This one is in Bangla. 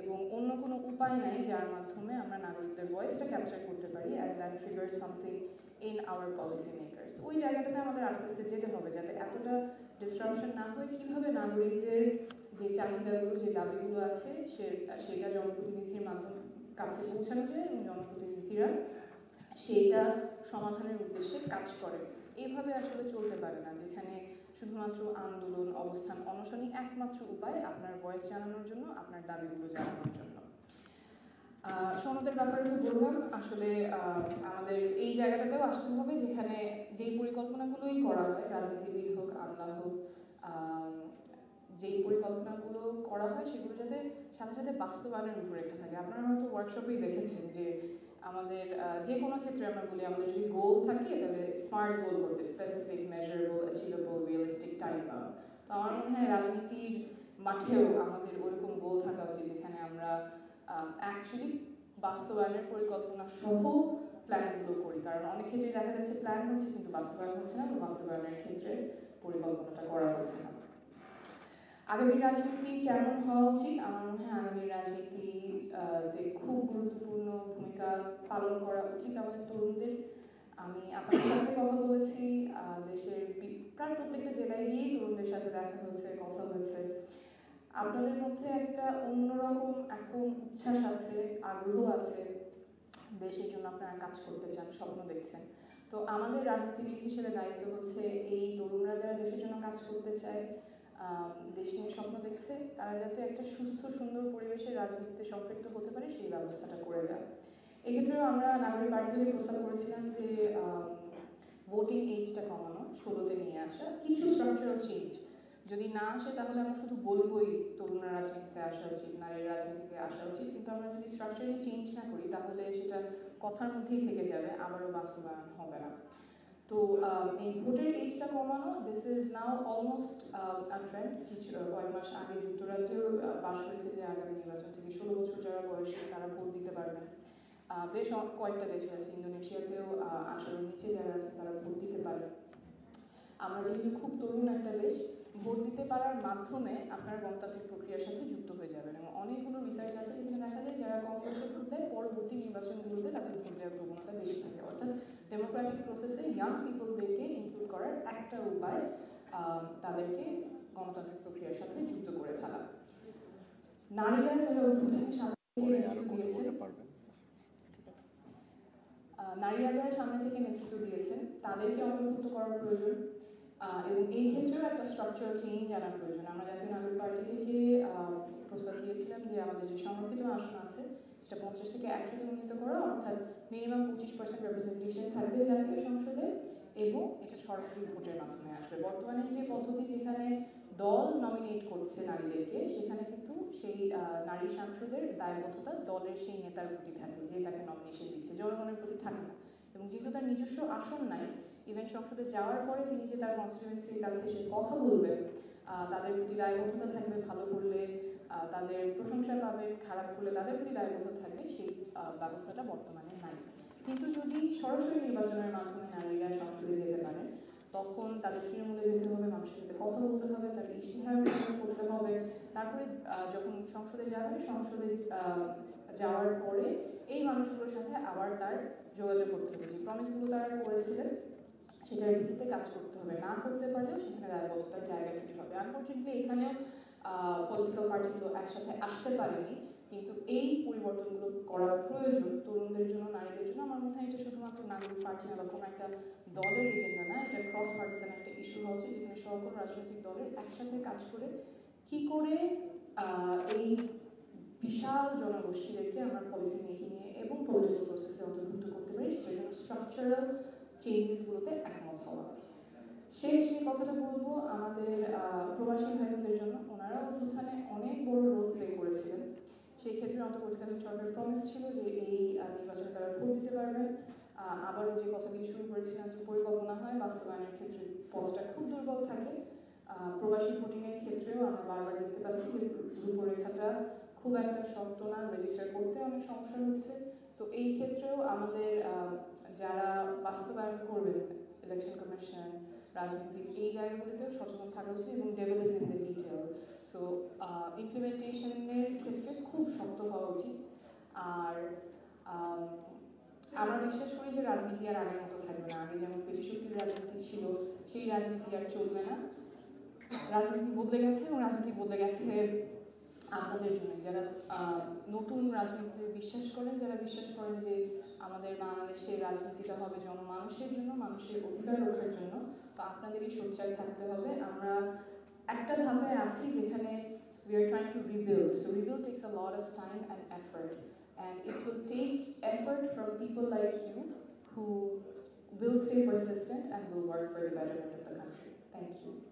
এবং অন্য কোনো উপায় নাই যার মাধ্যমে আমরা নাগরিকদের ভয়েসটা ক্যাপচার করতে পারি and that triggers something in our policy makers. ওই জায়গাটাতে আমাদের আস্তে আস্তে যেতে হবে যাতে এতটা ডিসরাপশন না হয়, কীভাবে নাগরিকদের যে চাহিদাগুলো যে দাবিগুলো আছে সেটা জনপ্রতিনিধির মাধ্যমে কাছে পৌঁছানো যায় এবং জনপ্রতিনিধিরা সেটা সমাধানের উদ্দেশ্যে কাজ করে। এইভাবে আসলে চলতে পারে না যেখানে শুধুমাত্র আন্দোলন, অবস্থান, অনশনই একমাত্র উপায় আপনার ভয়েস জানানোর জন্য, আপনার দাবিগুলো জানানোর জন্য। সনদের ব্যাপারে তো বললাম, আসলে আমাদের এই জায়গাটাতেও আসতে হবে যেখানে যেই পরিকল্পনাগুলোই করা হয়, রাজনীতিবিদ হোক, আমলা হোক, যেই পরিকল্পনাগুলো করা হয় সেগুলো যাতে সাথে সাথে বাস্তবায়নের রূপরেখা থাকে। আপনারা হয়তো ওয়ার্কশপেই দেখেছেন যে আমাদের যে কোনো ক্ষেত্রে আমরা বলি আমাদের যদি গোল থাকে তাহলে স্মার্ট গোল করতে, specific, measurable, achievable, realistic, time bound. তো আমার মনে হয় রাজনীতির মাঠেও আমাদের ওরকম গোল থাকা উচিত যেখানে আমরা অ্যাকচুয়ালি বাস্তবায়নের পরিকল্পনা সহ প্ল্যানগুলো করি। কারণ অনেক ক্ষেত্রে দেখা যাচ্ছে প্ল্যান হচ্ছে কিন্তু বাস্তবায়ন হচ্ছে না, এবং বাস্তবায়নের ক্ষেত্রে পরিকল্পনাটা করা হচ্ছে না। আগামী রাজনীতি কেমন হওয়া উচিত? আমার মনে হয় আগামী রাজনীতিতে খুব গুরুত্বপূর্ণ ভূমিকা পালন করা উচিত আমাদের তরুণদের। আমি আপনাদের সাথে কথা বলেছি, দেশের প্রায় প্রত্যেকটা জেলায় গিয়েই তরুণদের সাথে দেখা হয়েছে, কথা হয়েছে। আপনাদের মধ্যে একটা অন্যরকম এখন উচ্ছ্বাস আছে, আগ্রহ আছে, দেশের জন্য আপনারা কাজ করতে চান, স্বপ্ন দেখছেন। তো আমাদের রাজনীতিবিদ হিসেবে দায়িত্ব হচ্ছে এই তরুণরা যারা দেশের জন্য কাজ করতে চায়, দেশ নিয়ে স্বপ্ন দেখছে, তারা যাতে একটা সুস্থ সুন্দর পরিবেশে রাজনীতিতে সম্পৃক্ত হতে পারে সেই ব্যবস্থাটা করে দেওয়া। এক্ষেত্রেও আমরা নাগরিক পার্টি থেকে প্রস্তাব করেছিলাম যে ভোটিং এজটা কমানো, 16তে নিয়ে আসা, কিছু স্ট্রাকচারাল চেঞ্জ যদি না আসে তাহলে আমরা শুধু বলবোই তরুণরা রাজনীতিতে আসা উচিত, নারীর রাজনীতিতে আসা উচিত, কিন্তু আমরা যদি স্ট্রাকচারালি চেঞ্জ না করি তাহলে সেটা কথার মধ্যেই থেকে যাবে, আবারও বাস্তবায়ন হবে না। তো এই ভোটের এজটা কমানো, this is now almost a trend. কিছু কয়েক মাস আগে যুক্তরাজ্যেও পাশ হয়েছে যে আগামী নির্বাচন থেকে 16 বছর যারা বয়সী তারা ভোট দিতে পারবেন। বেশ কয়েকটা দেশে আছে, ইন্দোনেশিয়াতেও 18-র নিচে যারা আছে তারা ভোট দিতে পারে। আমরা যেহেতু খুব তরুণ একটা দেশ, ভোট দিতে পারার মাধ্যমে আপনারা গণতান্ত্রিক প্রক্রিয়ার সাথে যুক্ত হয়ে যাবেন, এবং অনেকগুলো রিসার্চ আছে যেখানে দেখা যায় যারা কম বয়সে ভোট দেয় পরবর্তী নির্বাচনগুলোতে তাদের ভোট দেওয়ার প্রবণতা বেশি থাকে। অর্থাৎ ডেমোক্রেটিক প্রসেসে ইয়াং পিপলদেরকে ইনক্লুড করার একটা উপায় তাদেরকে গণতান্ত্রিক প্রক্রিয়ার সাথে যুক্ত করে ফেলা। নারীরা যারা অভ্যুত্থানের সামনে থেকে নেতৃত্ব দিয়েছেন, নারীরা যারা সামনে থেকে নেতৃত্ব দিয়েছেন তাদেরকে অন্তর্ভুক্ত করার প্রয়োজন, এবং এই ক্ষেত্রেও একটা স্ট্রাকচারাল চেঞ্জ আনার প্রয়োজন। আমরা জাতীয় নাগরিক পার্টি থেকে প্রস্তাব দিয়েছিলাম যে আমাদের যে সংরক্ষিত আসন আছে সেটা 50 থেকে 100-তে উন্নীত করা, অর্থাৎ মিনিমাম 25% রিপ্রেজেন্টেশন থাকবে জাতীয় সংসদে, এবং এটা সরাসরি ভোটের মাধ্যমে আসবে। বর্তমানে যে পদ্ধতি যেখানে দল নমিনেট করছে নারীদেরকে, সেখানে কিন্তু সেই নারী সাংসদের দায়বদ্ধতা দলের সেই নেতার প্রতি থাকে যে তাকে নমিনেশন দিচ্ছে, জনগণের প্রতি থাকে না। এবং যেহেতু তার নিজস্ব আসন নাই, ইভেন সংসদে যাওয়ার পরে তিনি যে তার কনস্টিটিউয়েন্সির কাছে সে কথা বলবেন, তাদের প্রতি দায়বদ্ধতা থাকবে, ভালো করলে তাদের প্রশংসা পাবেন, খারাপ করলে তাদের প্রতি দায়বদ্ধতা থাকবে, সেই ব্যবস্থাটা বর্তমানে নাই। কিন্তু যদি সরাসরি নির্বাচনের মাধ্যমে নারীরা সংসদে যেতে পারেন, তখন তাদের তৃণমূলে যেতে হবে, মানুষের সাথে কথা বলতে হবে, তার ইশতেহার করতে হবে, তারপরে যখন সংসদে যাবে, সংসদে যাওয়ার পরে এই মানুষগুলোর সাথে আবার তার যোগাযোগ করতে হবে, যে প্রমিসগুলো তারা করেছিলেন সেটার ভিত্তিতে কাজ করতে হবে। না করতে পারলেও সেখানে দায়বদ্ধতার জায়গা থেকে হবে। আনফর্চুনেটলি এখানেও পলিটিক্যাল পার্টিগুলো একসাথে আসতে পারেনি, কিন্তু এই পরিবর্তনগুলো করার প্রয়োজন তরুণদের জন্য, নারীদের জন্য। আমার মনে হয় এটা শুধুমাত্র নাগরিক পার্টি না, এরকম একটা দলের এজেন্ডা না, এটা ক্রস পার্টিসান একটা ইস্যু হওয়া উচিত যেখানে সকল রাজনৈতিক দলের একসাথে কাজ করে কি করে এই বিশাল জনগোষ্ঠীদেরকে আমরা পলিসি মেকিংয়ে এবং পলিটিক্যাল প্রসেসে অন্তর্ভুক্ত করতে পারি, সেটার জন্য স্ট্রাকচারাল চেঞ্জেসগুলোতে একমত হওয়া। শেষ যে কথাটা বলবো আমাদের প্রবাসী ভাইবোনদের জন্য, ওনারা অভ্যুত্থানে অনেক বড় রোল প্লে করেছিলেন। সেই ক্ষেত্রে অন্তর্বর্তীকালীন সরকারের প্রমিস ছিল যে এই নির্বাচনে তারা ভোট দিতে পারবেন। আবারও যে কথা দিয়ে শুরু করেছিলাম যে পরিকল্পনা হয়, বাস্তবায়নের ক্ষেত্রে পথটা খুব দুর্বল থাকে। প্রবাসী ভোটিংয়ের ক্ষেত্রেও আমরা বারবার দেখতে পাচ্ছি যে রূপরেখাটা খুব একটা শক্ত না, রেজিস্টার করতে অনেক সমস্যা হচ্ছে। তো এই ক্ষেত্রেও আমাদের যারা বাস্তবায়ন করবেন, ইলেকশন কমিশন, রাজনীতি, এই জায়গাগুলিতেও সচেতন থাকা উচিত, এবং devil is in the detail. So ইমপ্লিমেন্টেশনের ক্ষেত্রে খুব শক্ত হওয়া উচিত। আর আমরা বিশ্বাস করি যে রাজনীতি আর আগের মতো থাকবে না। আগে যেমন পেশিশক্তির রাজনীতি ছিল, সেই রাজনীতি আর চলবে না। রাজনীতি বদলে গেছে, এবং রাজনীতি বদলে গেছে আপনাদের জন্য, যারা নতুন রাজনীতিতে বিশ্বাস করেন, যারা বিশ্বাস করেন যে আমাদের বাংলাদেশের রাজনীতিটা হবে জনমানুষের জন্য, মানুষের অধিকার রক্ষার জন্য। তো আপনাদেরই সোচ্চার থাকতে হবে। আমরা একটা ধাপে আছি যেখানে we are trying to rebuild. So rebuild takes a lot of time and effort, and it will take effort from people like you who will stay persistent and will work for the betterment of the country. Thank you.